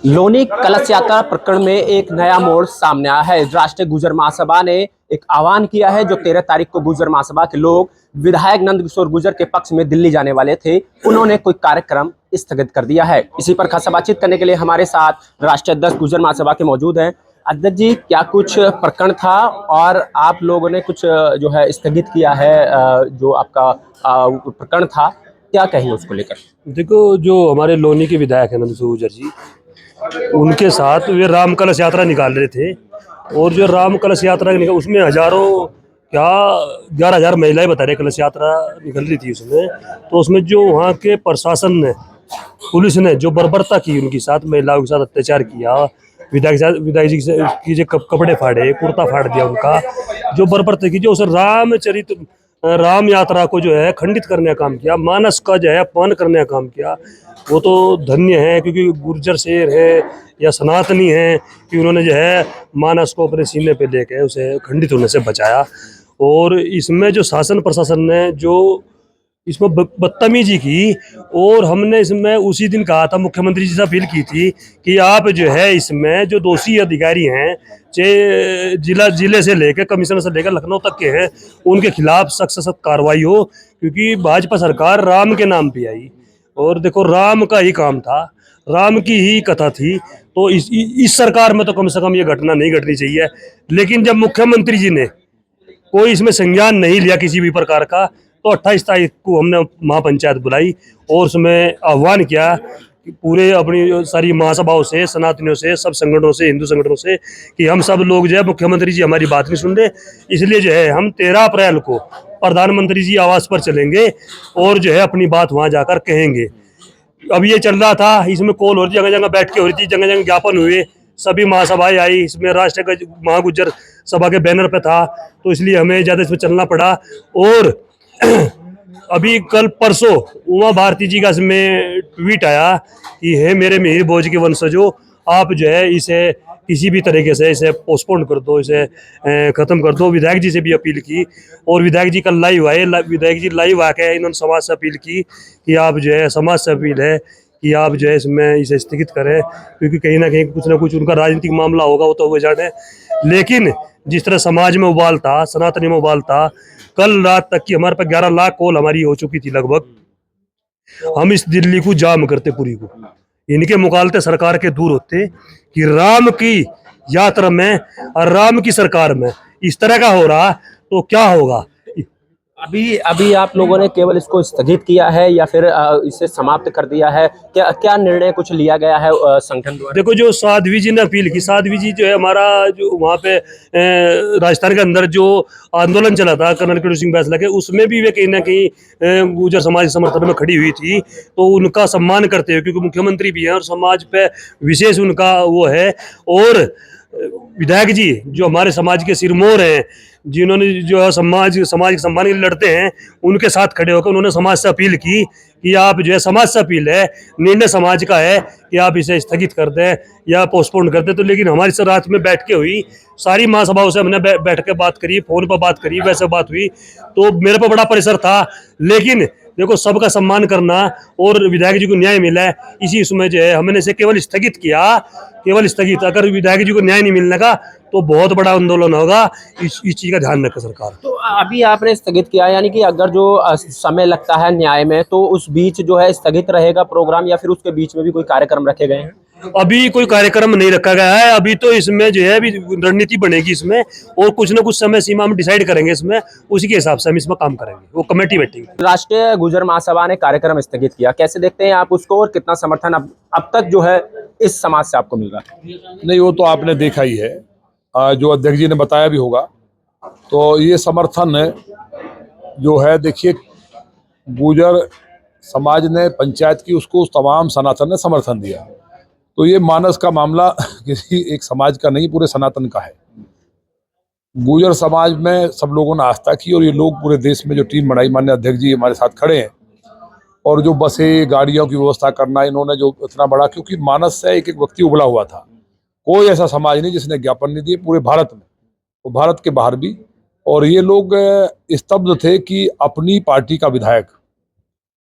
लोनी कलश यात्रा प्रकरण में एक नया मोड़ सामने आया है। राष्ट्रीय गुर्जर महासभा ने एक आह्वान किया है। जो 13 तारीख को गुर्जर महासभा के लोग विधायक नंदकिशोर गुर्जर के पक्ष में दिल्ली जाने वाले थे, उन्होंने कोई कार्यक्रम स्थगित कर दिया है। इसी पर खासा बातचीत करने के लिए हमारे साथ राष्ट्रीय अध्यक्ष गुर्जर महासभा के मौजूद हैं। अध्यक्ष जी, क्या कुछ प्रकरण था और आप लोगों ने कुछ जो है स्थगित किया है? जो आपका प्रकरण था, क्या कहेंगे उसको लेकर? देखो, जो हमारे लोनी के विधायक है नंदकिशोर गुर्जर जी, उनके साथ वे राम कलश यात्रा निकाल रहे थे। और जो राम कलश यात्रा उसमें हजारों क्या 11,000 महिलाएं बता रहे कलश यात्रा निकल रही थी उसमें। तो उसमें जो वहाँ के प्रशासन ने, पुलिस ने जो बर्बरता की, उनके साथ महिलाओं के साथ अत्याचार किया, विधायक जी की जो कपड़े फाड़े, कुर्ता फाड़ दिया उनका, जो बर्बरता की, जो उस राम यात्रा को जो है खंडित करने का काम किया, मानस का जो है अपमान करने का काम किया, वो तो धन्य है। क्योंकि गुर्जर शेर है या सनातनी है कि उन्होंने जो है मानस को अपने सीने पे लेके उसे खंडित होने से बचाया। और इसमें जो शासन प्रशासन ने जो इसमें बदतमीजी की, और हमने इसमें उसी दिन कहा था, मुख्यमंत्री जी से अपील की थी कि आप जो है इसमें जो दोषी अधिकारी हैं, चाहे जिले से लेकर कमिश्नर से लेकर लखनऊ तक के हैं, उनके खिलाफ सख्त से सख्त कार्रवाई हो। क्योंकि भाजपा सरकार राम के नाम पे आई, और देखो राम का ही काम था, राम की ही कथा थी। तो इस सरकार में तो कम से कम ये घटना नहीं घटनी चाहिए। लेकिन जब मुख्यमंत्री जी ने कोई इसमें संज्ञान नहीं लिया किसी भी प्रकार का, तो 28 तारीख को हमने महापंचायत बुलाई और उसमें आह्वान किया कि पूरे अपनी सारी महासभाओं से, सनातनियों से, सब संगठनों से, हिंदू संगठनों से, कि हम सब लोग जो है, मुख्यमंत्री जी हमारी बात नहीं सुन रहे, इसलिए जो है हम 13 अप्रैल को प्रधानमंत्री जी आवास पर चलेंगे और जो है अपनी बात वहां जाकर कहेंगे। अब ये चल रहा था, इसमें कॉल हो रही थी, जगह जगह बैठ के हो रही थी, जगह जगह ज्ञापन हुए, सभी महासभाएं आई, इसमें राष्ट्रीय महागुज्जर सभा के बैनर पे था, तो इसलिए हमें ज्यादा इसमें चलना पड़ा। और अभी कल परसों उमा भारती जी का इसमें ट्वीट आया कि हे मेरे मिहिर भोज के वंशजों, आप जो है इसे किसी भी तरीके से इसे पोस्टपोन कर दो, इसे खत्म कर दो। विधायक जी से भी अपील की, और विधायक जी कल लाइव आए, विधायक जी लाइव आके इन्होंने समाज से अपील की कि आप जो है, समाज से अपील है कि आप जो है इसमें इसे स्थगित करें, क्योंकि कहीं ना कुछ उनका राजनीतिक मामला होगा, वो तो वो जाने। लेकिन जिस तरह समाज में उबाल था, सनातनी में उबाल था, कल रात तक की हमारे पास 11 लाख कॉल हमारी हो चुकी थी लगभग। हम इस दिल्ली को जाम करते पूरी को, इनके मुकालते सरकार के दूर होते कि राम की यात्रा में और राम की सरकार में इस तरह का हो रहा तो क्या होगा। अभी आप लोगों ने केवल इसको स्थगित किया है या फिर इसे समाप्त कर दिया है? क्या क्या निर्णय कुछ लिया गया है संगठन द्वारा? देखो, जो साध्वी जी ने अपील की, साध्वी जी जो है हमारा जो वहाँ पे राजस्थान के अंदर जो आंदोलन चला था कर्नल किरोड़ी सिंह बैसला के, उसमें भी वे कहीं ना कहीं गुर्जर समाज के समर्थन में खड़ी हुई थी। तो उनका सम्मान करते हुए, क्योंकि मुख्यमंत्री भी हैं और समाज पे विशेष उनका वो है, और विधायक जी जो हमारे समाज के सिरमौर हैं, जिन्होंने जो है समाज के सम्मान के लिए लड़ते हैं, उनके साथ खड़े होकर उन्होंने समाज से अपील की कि आप जो है, समाज से अपील है, निर्णय समाज का है कि आप इसे स्थगित कर दें या पोस्टपोन कर दें। तो लेकिन हमारी से रात में बैठ के हुई, सारी महासभाओं से हमने बैठ के बात करी, फोन पर बात करी, वैसे बात हुई, तो मेरे पर बड़ा प्रेशर था। लेकिन देखो, सबका सम्मान करना और विधायक जी को न्याय मिला है, इसी उसमें जो है हमने इसे केवल स्थगित किया, केवल स्थगित। अगर विधायक जी को न्याय नहीं मिलने का तो बहुत बड़ा आंदोलन होगा। इस चीज का ध्यान रखे सरकार। तो अभी आपने स्थगित किया, यानी कि अगर जो समय लगता है न्याय में, तो उस बीच जो है स्थगित रहेगा प्रोग्राम, या फिर उसके बीच में भी कोई कार्यक्रम रखे गए हैं? अभी कोई कार्यक्रम नहीं रखा गया है। अभी तो इसमें जो है अभी रणनीति बनेगी इसमें, और कुछ ना कुछ समय सीमा हम डिसाइड करेंगे इसमें, उसी के हिसाब से हम इसमें काम करेंगे, वो कमेटी बैठेगी। राष्ट्रीय गुर्जर महासभा ने कार्यक्रम स्थगित किया, कैसे देखते हैं आप उसको, और कितना समर्थन अब तक जो है इस समाज से आपको मिल रहा है? नहीं, वो तो आपने देखा ही है, जो अध्यक्ष जी ने बताया भी होगा। तो ये समर्थन जो है, देखिए, गुर्जर समाज ने पंचायत की, उसको तमाम सनातन ने समर्थन दिया। तो ये मानस का मामला किसी एक समाज का नहीं, पूरे सनातन का है। गुर्जर समाज में सब लोगों ने आस्था की, और ये लोग पूरे देश में जो टीम बनाई, माननीय अध्यक्ष जी हमारे साथ खड़े हैं, और जो बसें गाड़ियों की व्यवस्था करना इन्होंने जो इतना बड़ा, क्योंकि मानस से एक एक व्यक्ति उबला हुआ था। कोई ऐसा समाज नहीं जिसने ज्ञापन नहीं दिए पूरे भारत में, वो भारत के बाहर भी। और ये लोग स्तब्ध थे कि अपनी पार्टी का विधायक,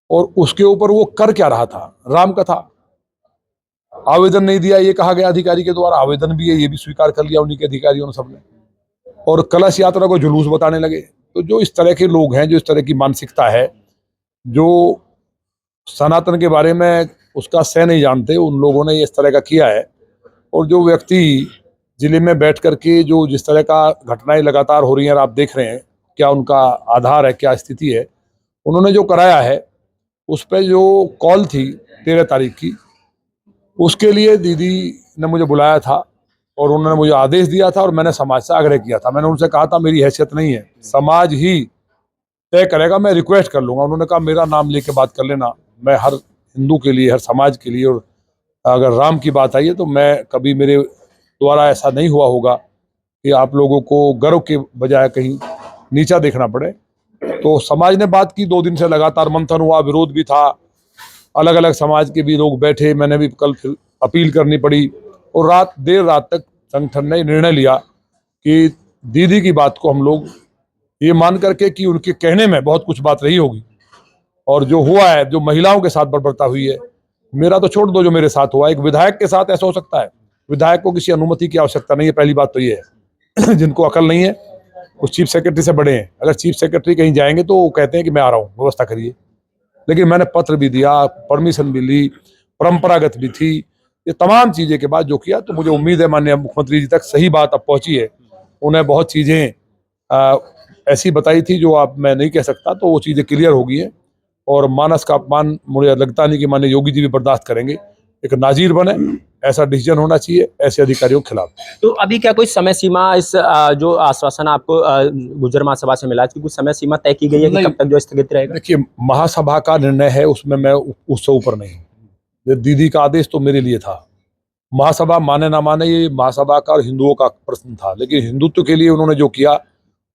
और उसके ऊपर वो कर क्या रहा था, राम कथा। आवेदन नहीं दिया ये कहा गया अधिकारी के द्वारा, आवेदन भी है ये भी स्वीकार कर लिया उन्हीं के अधिकारियों ने सबने, और कलश यात्रा को जुलूस बताने लगे। तो जो इस तरह के लोग हैं, जो इस तरह की मानसिकता है, जो सनातन के बारे में उसका सह नहीं जानते, उन लोगों ने इस तरह का किया है। और जो व्यक्ति जिले में बैठ करके जो जिस तरह का घटनाएं लगातार हो रही हैं, आप देख रहे हैं क्या उनका आधार है, क्या स्थिति है, उन्होंने जो कराया है उस पर जो कॉल थी 13 तारीख की, उसके लिए दीदी ने मुझे बुलाया था और उन्होंने मुझे आदेश दिया था और मैंने समाज से आग्रह किया था। मैंने उनसे कहा था मेरी हैसियत नहीं है, समाज ही तय करेगा, मैं रिक्वेस्ट कर लूँगा। उन्होंने कहा मेरा नाम लेके बात कर लेना, मैं हर हिंदू के लिए, हर समाज के लिए, और अगर राम की बात आई है तो मैं कभी मेरे द्वारा ऐसा नहीं हुआ होगा कि आप लोगों को गर्व के बजाय कहीं नीचा देखना पड़े। तो समाज ने बात की, 2 दिन से लगातार मंथन हुआ, विरोध भी था, अलग अलग समाज के भी लोग बैठे, मैंने भी कल फिर अपील करनी पड़ी, और देर रात तक संगठन ने निर्णय लिया कि दीदी की बात को हम लोग ये मान करके कि उनके कहने में बहुत कुछ बात रही होगी, और जो हुआ है, जो महिलाओं के साथ बर्बरता हुई है, मेरा तो छोड़ दो, जो मेरे साथ हुआ, एक विधायक के साथ ऐसा हो सकता है? विधायक को किसी अनुमति की आवश्यकता नहीं है, पहली बात तो ये है। जिनको अकल नहीं है वो चीफ सेक्रेटरी से बड़े हैं, अगर चीफ सेक्रेटरी कहीं जाएंगे तो वो कहते हैं कि मैं आ रहा हूँ, व्यवस्था करिए। लेकिन मैंने पत्र भी दिया, परमिशन भी ली, परंपरागत भी थी, ये तमाम चीजें के बाद जो किया, तो मुझे उम्मीद है माननीय मुख्यमंत्री जी तक सही बात अब पहुंची है। उन्हें बहुत चीजें ऐसी बताई थी जो आप मैं नहीं कह सकता, तो वो चीजें क्लियर हो गई हैं, और मानस का अपमान मुझे लगता नहीं कि माननीय योगी जी भी बर्दाश्त करेंगे। एक नाजीर बने, ऐसा डिसीजन होना चाहिए ऐसे अधिकारियों के खिलाफ। तो अभी क्या कोई समय सीमा इस जो आश्वासन आपको गुजर महासभा से मिला, इसकी कुछ समय सीमा तय की गई है कि कब तक जो स्थगित रहेगा? देखिए, महासभा का निर्णय है, उसमें मैं उससे ऊपर नहीं हूँ। दीदी का आदेश तो मेरे लिए था, महासभा माने ना माने ये महासभा का और हिंदुओं का प्रश्न था, लेकिन हिंदुत्व के लिए उन्होंने जो किया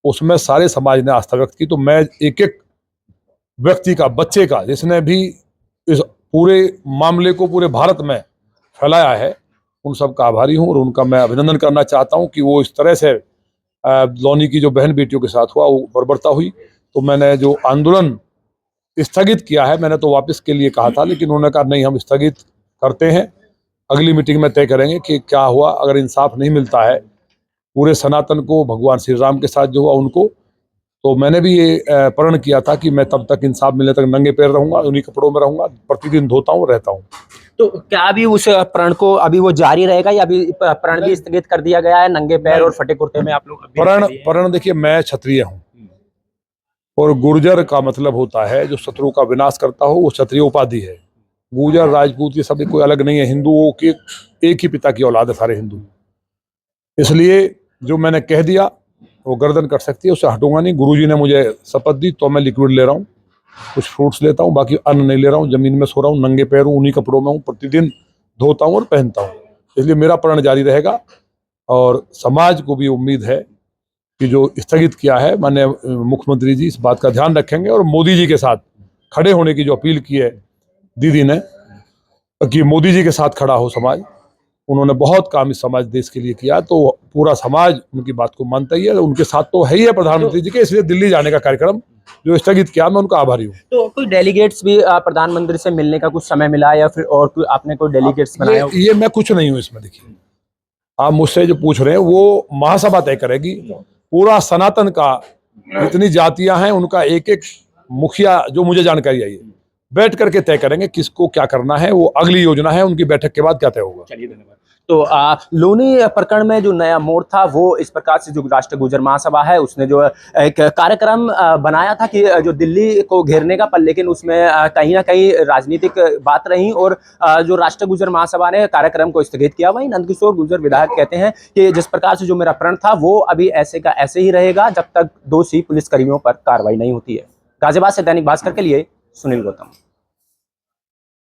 उसमें सारे समाज ने आस्था व्यक्त की। तो मैं एक एक व्यक्ति का, बच्चे का, जिसने भी इस पूरे मामले को पूरे भारत में फैलाया है, उन सब का आभारी हूँ और उनका मैं अभिनंदन करना चाहता हूँ कि वो इस तरह से लौनी की जो बहन बेटियों के साथ हुआ वो बर्बरता हुई। तो मैंने जो आंदोलन स्थगित किया है, मैंने तो वापस के लिए कहा था, लेकिन उन्होंने कहा नहीं, हम स्थगित करते हैं, अगली मीटिंग में तय करेंगे कि क्या हुआ। अगर इंसाफ नहीं मिलता है पूरे सनातन को, भगवान श्री राम के साथ जो हुआ उनको, तो मैंने भी ये प्रण किया था कि मैं तब तक इंसाफ मिलने तक नंगे पैर रहूंगा, उन्हीं कपड़ों में रहूंगा, प्रतिदिन धोता हूँ, रहता हूँ। तो क्या अभी उस प्रण को अभी वो जारी रहेगा या अभी प्रण भी स्थगित कर दिया गया है? नंगे पैर और फटे कुर्ते में आप लोग प्रण देखिए, मैं क्षत्रिय हूँ और गुर्जर का मतलब होता है जो शत्रु का विनाश करता हो, वो क्षत्रिय उपाधि है। गुर्जर, राजपूत ये सब कोई अलग नहीं है, हिंदुओं के एक ही पिता की औलाद है सारे हिंदू। इसलिए जो मैंने कह दिया वो गर्दन कट सकती है, उससे हटूंगा नहीं। गुरुजी ने मुझे शपथ दी तो मैं लिक्विड ले रहा हूँ, कुछ फ्रूट्स लेता हूँ, बाकी अन्न नहीं ले रहा हूँ, जमीन में सो रहा हूँ, नंगे पैर हूँ, उन्हीं कपड़ों में हूँ, प्रतिदिन धोता हूँ और पहनता हूँ। इसलिए मेरा प्रण जारी रहेगा और समाज को भी उम्मीद है कि जो स्थगित किया है माननीय मुख्यमंत्री जी इस बात का ध्यान रखेंगे, और मोदी जी के साथ खड़े होने की जो अपील की है दीदी ने कि मोदी जी के साथ खड़ा हो समाज, उन्होंने बहुत काम इस समाज देश के लिए किया, तो पूरा समाज उनकी बात को मानता ही है, उनके साथ तो है ही है प्रधानमंत्री जी के। इसलिए दिल्ली जाने का कार्यक्रम जो स्थगित किया, मैं उनका आभारी हूँ। तो कोई डेलीगेट्स भी प्रधानमंत्री से मिलने का कुछ समय मिला या फिर और कोई आपने कोई डेलीगेट्स बनाया? ये मैं कुछ नहीं हूँ इसमें। देखिए, आप मुझसे जो पूछ रहे हैं वो महासभा तय करेगी। पूरा सनातन का जितनी जातियां हैं उनका एक एक मुखिया, जो मुझे जानकारी आई है, बैठ करके तय करेंगे किसको क्या करना है। वो अगली योजना है, उनकी बैठक के बाद क्या तय होगा। चलिए, धन्यवाद। तो लोनी प्रकरण में जो नया मोड़ था वो इस प्रकार से, जो राष्ट्रीय गुर्जर महासभा है उसने जो एक कार्यक्रम बनाया था कि जो दिल्ली को घेरने का, पर लेकिन उसमें कहीं ना कहीं राजनीतिक बात रही और जो राष्ट्रीय गुर्जर महासभा ने कार्यक्रम को स्थगित किया। वहीं नंदकिशोर गुर्जर विधायक कहते हैं कि जिस प्रकार से जो मेरा प्रण था वो अभी ऐसे का ऐसे ही रहेगा जब तक दोषी पुलिसकर्मियों पर कार्रवाई नहीं होती है। गाजियाबाद से दैनिक भास्कर के लिए सुनील गौतम।